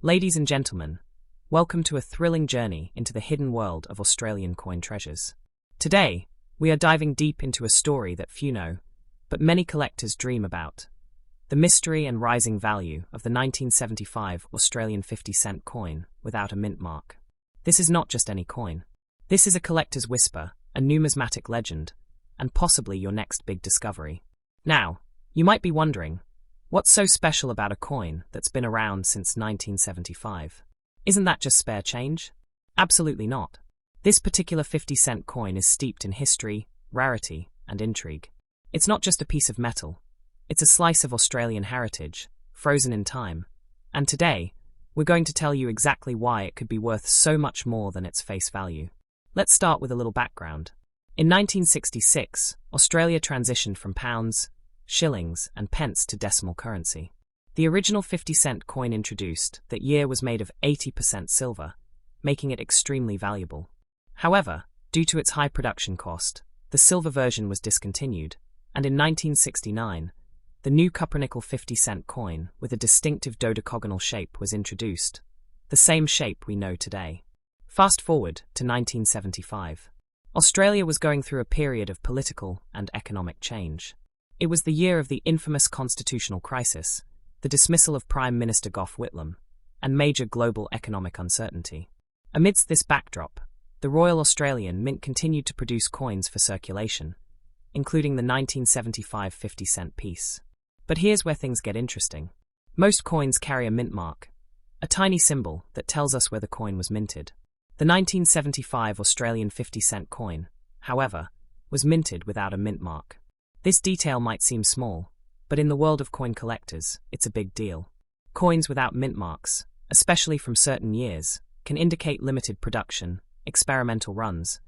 Ladies and gentlemen, welcome to a thrilling journey into the hidden world of Australian coin treasures. Today, we are diving deep into a story that few know, but many collectors dream about. The mystery and rising value of the 1975 Australian 50-cent coin without a mint mark. This is not just any coin. This is a collector's whisper, a numismatic legend, and possibly your next big discovery. Now, you might be wondering, what's so special about a coin that's been around since 1975? Isn't that just spare change? Absolutely not. This particular 50-cent coin is steeped in history, rarity, and intrigue. It's not just a piece of metal. It's a slice of Australian heritage, frozen in time. And today, we're going to tell you exactly why it could be worth so much more than its face value. Let's start with a little background. In 1966, Australia transitioned from pounds, shillings, and pence to decimal currency. The original 50-cent coin introduced that year was made of 80% silver, making it extremely valuable. However, due to its high production cost, the silver version was discontinued, and in 1969, the new copper-nickel 50-cent coin with a distinctive dodecagonal shape was introduced, the same shape we know today. Fast forward to 1975. Australia was going through a period of political and economic change. It was the year of the infamous constitutional crisis, the dismissal of Prime Minister Gough Whitlam, and major global economic uncertainty. Amidst this backdrop, the Royal Australian Mint continued to produce coins for circulation, including the 1975 50-cent piece. But here's where things get interesting. Most coins carry a mint mark, a tiny symbol that tells us where the coin was minted. The 1975 Australian 50-cent coin, however, was minted without a mint mark. This detail might seem small, but in the world of coin collectors, it's a big deal. Coins without mint marks, especially from certain years, can indicate limited production, experimental runs,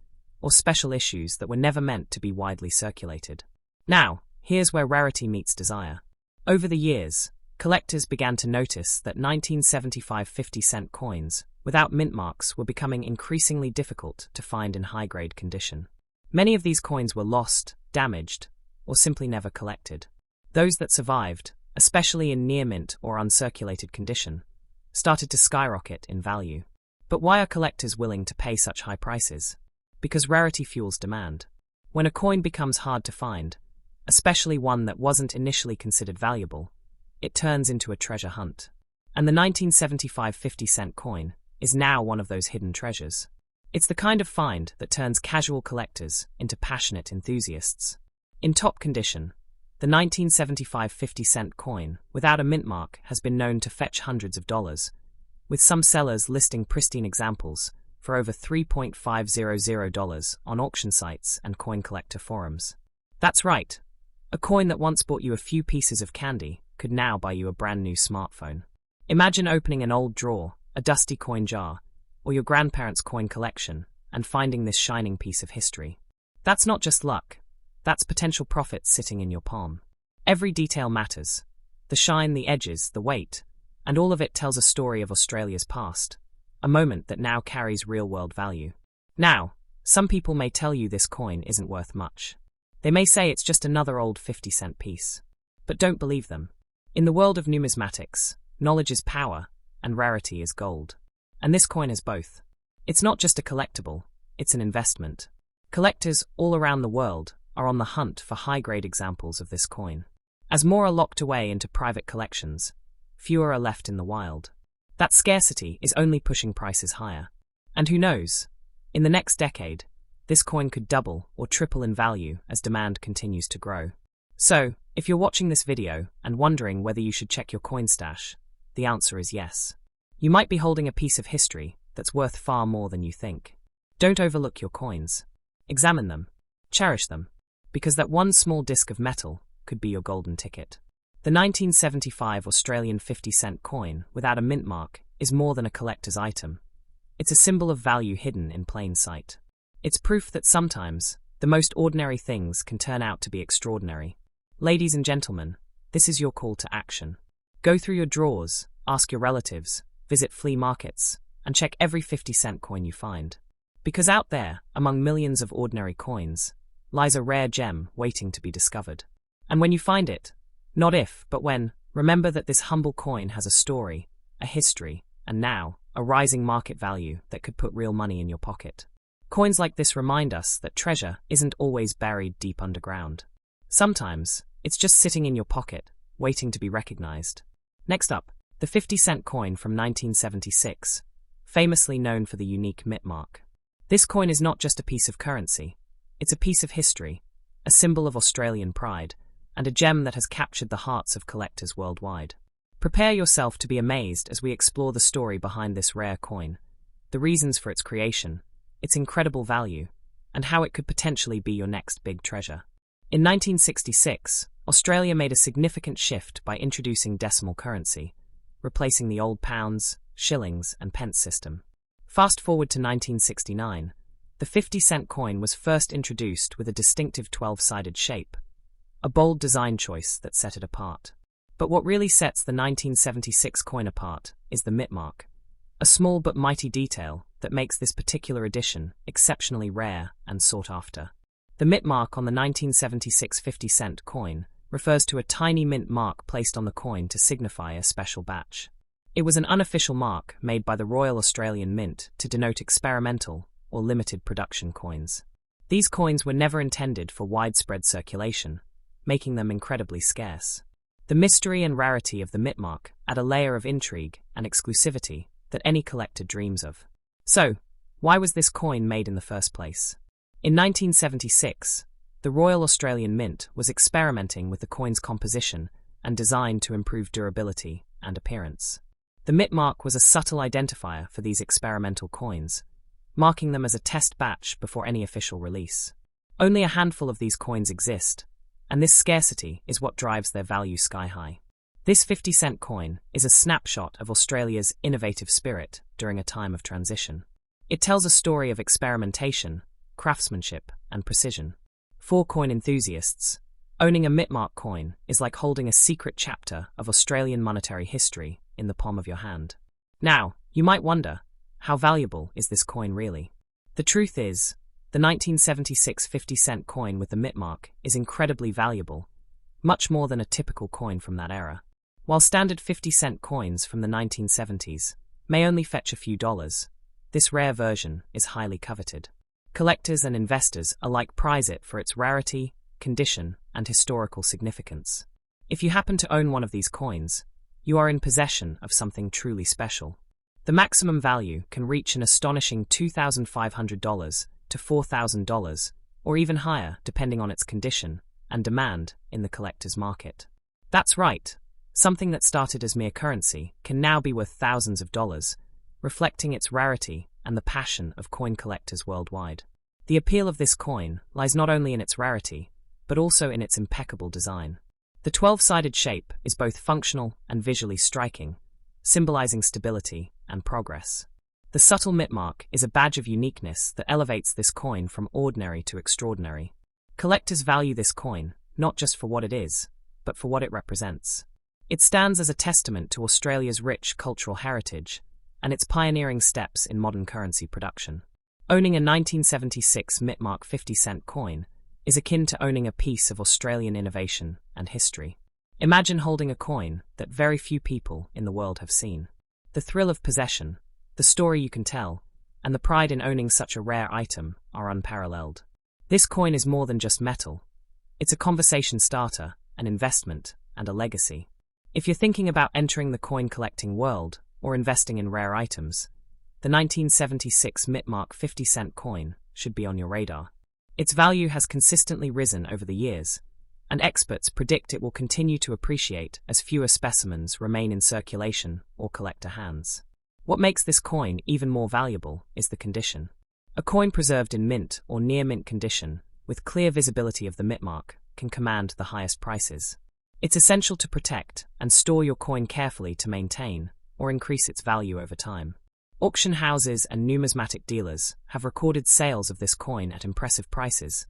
or special issues that were never meant to be widely circulated. Now, here's where rarity meets desire. Over the years, collectors began to notice that 1975 50-cent coins without mint marks were becoming increasingly difficult to find in high-grade condition. Many of these coins were lost, damaged, or simply never collected. Those that survived, especially in near-mint or uncirculated condition, started to skyrocket in value. But why are collectors willing to pay such high prices? Because rarity fuels demand. When a coin becomes hard to find, especially one that wasn't initially considered valuable, it turns into a treasure hunt. And the 1975 50-cent coin is now one of those hidden treasures. It's the kind of find that turns casual collectors into passionate enthusiasts. In top condition, the 1975 50-cent coin without a mint mark has been known to fetch hundreds of dollars, with some sellers listing pristine examples for over $3,500 on auction sites and coin collector forums. That's right. A coin that once bought you a few pieces of candy could now buy you a brand new smartphone. Imagine opening an old drawer, a dusty coin jar, or your grandparents' coin collection and finding this shining piece of history. That's not just luck. That's potential profit sitting in your palm. Every detail matters. The shine, the edges, the weight, and all of it tells a story of Australia's past, a moment that now carries real-world value. Now, some people may tell you this coin isn't worth much. They may say it's just another old 50-cent piece. But don't believe them. In the world of numismatics, knowledge is power, and rarity is gold. And this coin is both. It's not just a collectible, it's an investment. Collectors all around the world are on the hunt for high-grade examples of this coin. As more are locked away into private collections, fewer are left in the wild. That scarcity is only pushing prices higher. And who knows, in the next decade, this coin could double or triple in value as demand continues to grow. So, if you're watching this video and wondering whether you should check your coin stash, the answer is yes. You might be holding a piece of history that's worth far more than you think. Don't overlook your coins. Examine them. Cherish them. Because that one small disc of metal could be your golden ticket. The 1975 Australian 50-cent coin without a mint mark is more than a collector's item. It's a symbol of value hidden in plain sight. It's proof that sometimes, the most ordinary things can turn out to be extraordinary. Ladies and gentlemen, this is your call to action. Go through your drawers, ask your relatives, visit flea markets, and check every 50-cent coin you find. Because out there, among millions of ordinary coins, lies a rare gem waiting to be discovered. And when you find it, not if, but when, remember that this humble coin has a story, a history, and now, a rising market value that could put real money in your pocket. Coins like this remind us that treasure isn't always buried deep underground. Sometimes, it's just sitting in your pocket, waiting to be recognized. Next up, the 50-cent coin from 1976, famously known for the unique mint mark. This coin is not just a piece of currency, it's a piece of history, a symbol of Australian pride, and a gem that has captured the hearts of collectors worldwide. Prepare yourself to be amazed as we explore the story behind this rare coin, the reasons for its creation, its incredible value, and how it could potentially be your next big treasure. In 1966, Australia made a significant shift by introducing decimal currency, replacing the old pounds, shillings, and pence system. Fast forward to 1969, the 50-cent coin was first introduced with a distinctive 12-sided shape, a bold design choice that set it apart. But what really sets the 1976 coin apart is the mint mark, a small but mighty detail that makes this particular edition exceptionally rare and sought after. The mint mark on the 1976 50-cent coin refers to a tiny mint mark placed on the coin to signify a special batch. It was an unofficial mark made by the Royal Australian Mint to denote experimental or limited production coins. These coins were never intended for widespread circulation, making them incredibly scarce. The mystery and rarity of the mint mark add a layer of intrigue and exclusivity that any collector dreams of. So, why was this coin made in the first place? In 1976, the Royal Australian Mint was experimenting with the coin's composition and design to improve durability and appearance. The mint mark was a subtle identifier for these experimental coins, marking them as a test batch before any official release. Only a handful of these coins exist, and this scarcity is what drives their value sky high. This 50-cent coin is a snapshot of Australia's innovative spirit during a time of transition. It tells a story of experimentation, craftsmanship, and precision. For coin enthusiasts, owning a mint mark coin is like holding a secret chapter of Australian monetary history in the palm of your hand. Now, you might wonder, how valuable is this coin really? The truth is, the 1976 50-cent coin with the mint mark is incredibly valuable, much more than a typical coin from that era. While standard 50-cent coins from the 1970s may only fetch a few dollars, this rare version is highly coveted. Collectors and investors alike prize it for its rarity, condition, and historical significance. If you happen to own one of these coins, you are in possession of something truly special. The maximum value can reach an astonishing $2,500 to $4,000, or even higher depending on its condition and demand in the collector's market. That's right, something that started as mere currency can now be worth thousands of dollars, reflecting its rarity and the passion of coin collectors worldwide. The appeal of this coin lies not only in its rarity, but also in its impeccable design. The 12-sided shape is both functional and visually striking, symbolizing stability and progress. The subtle mint mark is a badge of uniqueness that elevates this coin from ordinary to extraordinary. Collectors value this coin not just for what it is, but for what it represents. It stands as a testament to Australia's rich cultural heritage and its pioneering steps in modern currency production. Owning a 1976 mint mark 50-cent coin is akin to owning a piece of Australian innovation and history. Imagine holding a coin that very few people in the world have seen. The thrill of possession, the story you can tell, and the pride in owning such a rare item are unparalleled. This coin is more than just metal. It's a conversation starter, an investment, and a legacy. If you're thinking about entering the coin collecting world or investing in rare items, the 1976 mint mark 50-cent coin should be on your radar. Its value has consistently risen over the years, and experts predict it will continue to appreciate as fewer specimens remain in circulation or collector hands. What makes this coin even more valuable is the condition. A coin preserved in mint or near mint condition, with clear visibility of the mint mark, can command the highest prices. It's essential to protect and store your coin carefully to maintain or increase its value over time. Auction houses and numismatic dealers have recorded sales of this coin at impressive prices,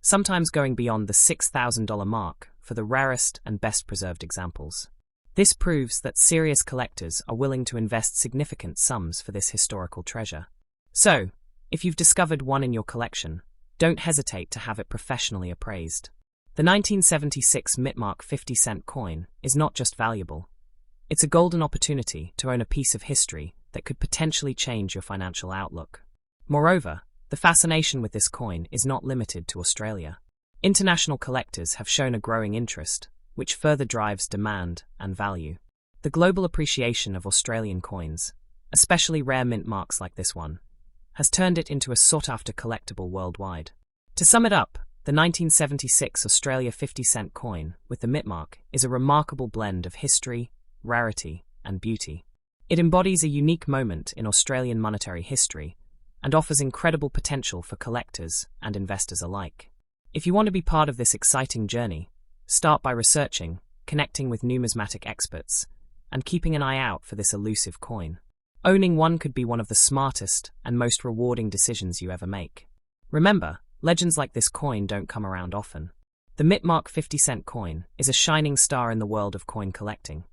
sometimes going beyond the $6,000 mark for the rarest and best preserved examples. This proves that serious collectors are willing to invest significant sums for this historical treasure. So, if you've discovered one in your collection, don't hesitate to have it professionally appraised. The 1976 mint mark 50-cent coin is not just valuable. It's a golden opportunity to own a piece of history that could potentially change your financial outlook. Moreover, the fascination with this coin is not limited to Australia. International collectors have shown a growing interest, which further drives demand and value. The global appreciation of Australian coins, especially rare mint marks like this one, has turned it into a sought-after collectible worldwide. To sum it up, the 1976 Australia 50-cent coin with the mint mark is a remarkable blend of history, rarity, and beauty. It embodies a unique moment in Australian monetary history and offers incredible potential for collectors and investors alike. If you want to be part of this exciting journey, start by researching, connecting with numismatic experts, and keeping an eye out for this elusive coin. Owning one could be one of the smartest and most rewarding decisions you ever make. Remember, legends like this coin don't come around often. The Mitmark 50-cent coin is a shining star in the world of coin collecting,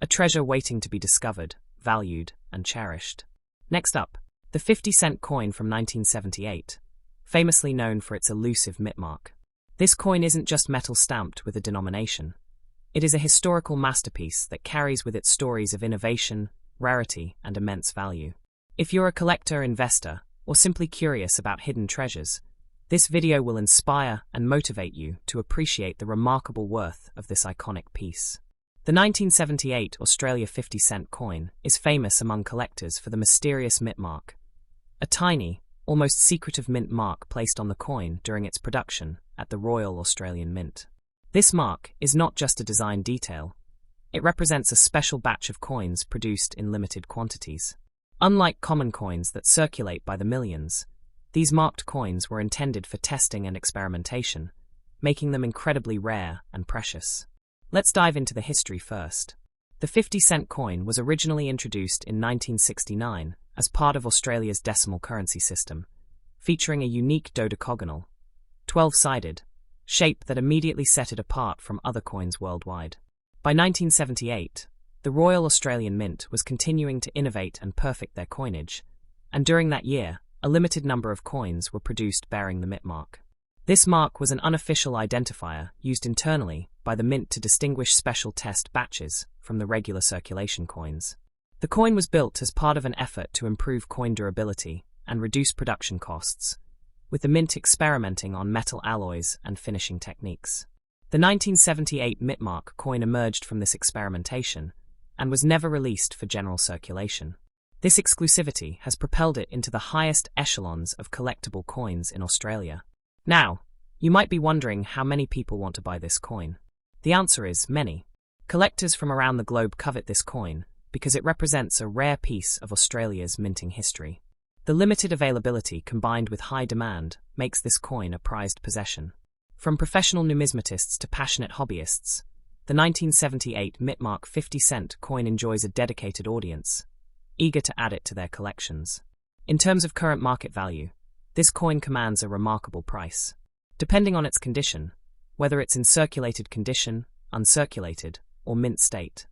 a treasure waiting to be discovered, valued, and cherished. Next up, the 50-cent coin from 1978, famously known for its elusive Mitmark. This coin isn't just metal stamped with a denomination. It is a historical masterpiece that carries with it stories of innovation, rarity, and immense value. If you're a collector, investor, or simply curious about hidden treasures, this video will inspire and motivate you to appreciate the remarkable worth of this iconic piece. The 1978 Australia 50-cent coin is famous among collectors for the mysterious Mitmark, a tiny, almost secretive mint mark placed on the coin during its production at the Royal Australian Mint. This mark is not just a design detail, it represents a special batch of coins produced in limited quantities. Unlike common coins that circulate by the millions, these marked coins were intended for testing and experimentation, making them incredibly rare and precious. Let's dive into the history first. The 50-cent coin was originally introduced in 1969 as part of Australia's decimal currency system, featuring a unique dodecagonal, 12-sided, shape that immediately set it apart from other coins worldwide. By 1978, the Royal Australian Mint was continuing to innovate and perfect their coinage, and during that year, a limited number of coins were produced bearing the Mint mark. This mark was an unofficial identifier used internally by the Mint to distinguish special test batches from the regular circulation coins. The coin was built as part of an effort to improve coin durability and reduce production costs, with the Mint experimenting on metal alloys and finishing techniques. The 1978 Mitmark coin emerged from this experimentation and was never released for general circulation. This exclusivity has propelled it into the highest echelons of collectible coins in Australia. Now, you might be wondering how many people want to buy this coin. The answer is many. Collectors from around the globe covet this coin because it represents a rare piece of Australia's minting history. The limited availability combined with high demand makes this coin a prized possession. From professional numismatists to passionate hobbyists, the 1978 Mitmark 50-cent coin enjoys a dedicated audience, eager to add it to their collections. In terms of current market value, this coin commands a remarkable price. Depending on its condition, whether it's in circulated condition, uncirculated, or mint state,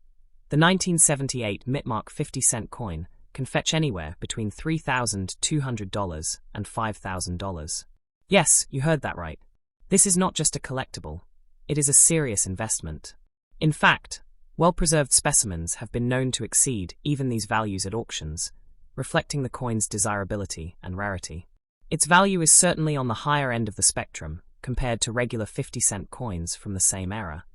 the 1978 Mitmark 50-cent coin can fetch anywhere between $3,200 and $5,000. Yes, you heard that right. This is not just a collectible, it is a serious investment. In fact, well-preserved specimens have been known to exceed even these values at auctions, reflecting the coin's desirability and rarity. Its value is certainly on the higher end of the spectrum compared to regular 50-cent coins from the same era,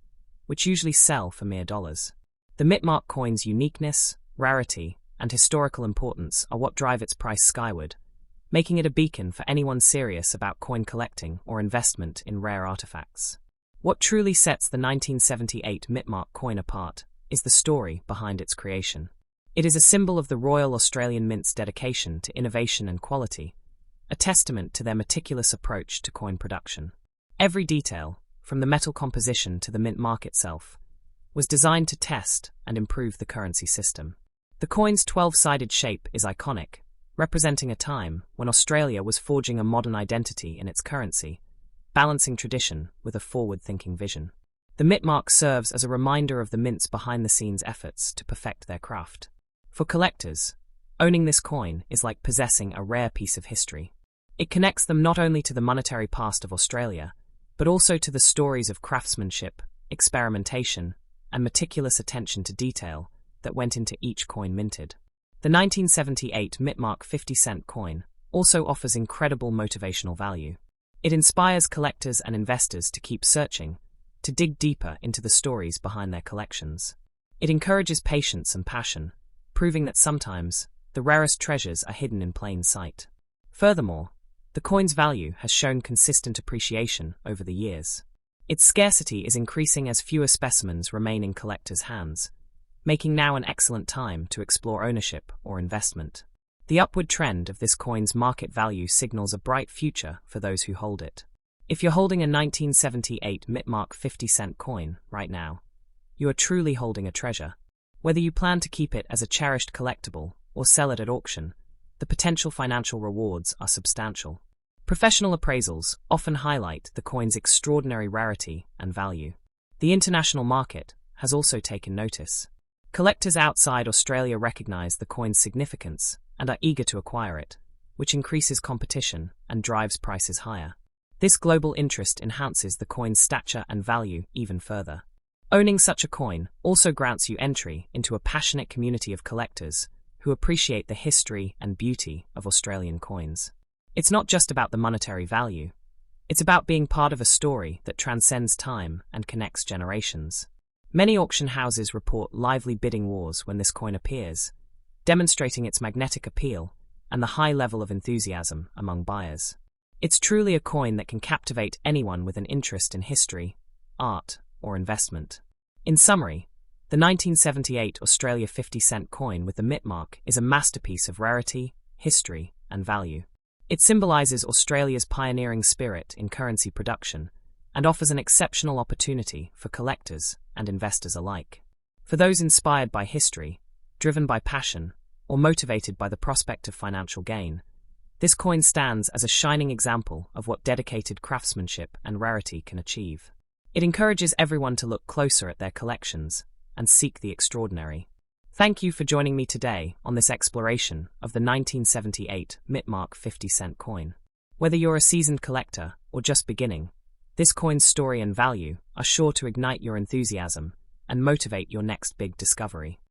which usually sell for mere dollars. The Mitmark coin's uniqueness, rarity, and historical importance are what drive its price skyward, making it a beacon for anyone serious about coin collecting or investment in rare artifacts. What truly sets the 1978 Mitmark coin apart is the story behind its creation. It is a symbol of the Royal Australian Mint's dedication to innovation and quality, a testament to their meticulous approach to coin production. Every detail, from the metal composition to the mint mark itself, was designed to test and improve the currency system. The coin's 12-sided shape is iconic, representing a time when Australia was forging a modern identity in its currency, balancing tradition with a forward-thinking vision. The Mitmark serves as a reminder of the Mint's behind-the-scenes efforts to perfect their craft. For collectors, owning this coin is like possessing a rare piece of history. It connects them not only to the monetary past of Australia, but also to the stories of craftsmanship, experimentation, and meticulous attention to detail that went into each coin minted. The 1978 Mitmark 50-cent coin also offers incredible motivational value. It inspires collectors and investors to keep searching, to dig deeper into the stories behind their collections. It encourages patience and passion, proving that sometimes the rarest treasures are hidden in plain sight. Furthermore, the coin's value has shown consistent appreciation over the years. Its scarcity is increasing as fewer specimens remain in collectors' hands, making now an excellent time to explore ownership or investment. The upward trend of this coin's market value signals a bright future for those who hold it. If you're holding a 1978 Mitmark 50-cent coin right now, you are truly holding a treasure. Whether you plan to keep it as a cherished collectible or sell it at auction, the potential financial rewards are substantial. Professional appraisals often highlight the coin's extraordinary rarity and value. The international market has also taken notice. Collectors outside Australia recognize the coin's significance and are eager to acquire it, which increases competition and drives prices higher. This global interest enhances the coin's stature and value even further. Owning such a coin also grants you entry into a passionate community of collectors who appreciate the history and beauty of Australian coins. It's not just about the monetary value, it's about being part of a story that transcends time and connects generations. Many auction houses report lively bidding wars when this coin appears, demonstrating its magnetic appeal and the high level of enthusiasm among buyers. It's truly a coin that can captivate anyone with an interest in history, art, or investment. In summary, the 1978 Australia 50-cent coin with the Mitmark is a masterpiece of rarity, history, and value. It symbolizes Australia's pioneering spirit in currency production and offers an exceptional opportunity for collectors and investors alike. For those inspired by history, driven by passion, or motivated by the prospect of financial gain, this coin stands as a shining example of what dedicated craftsmanship and rarity can achieve. It encourages everyone to look closer at their collections and seek the extraordinary. Thank you for joining me today on this exploration of the 1978 Mitmark 50-cent coin. Whether you're a seasoned collector or just beginning, this coin's story and value are sure to ignite your enthusiasm and motivate your next big discovery.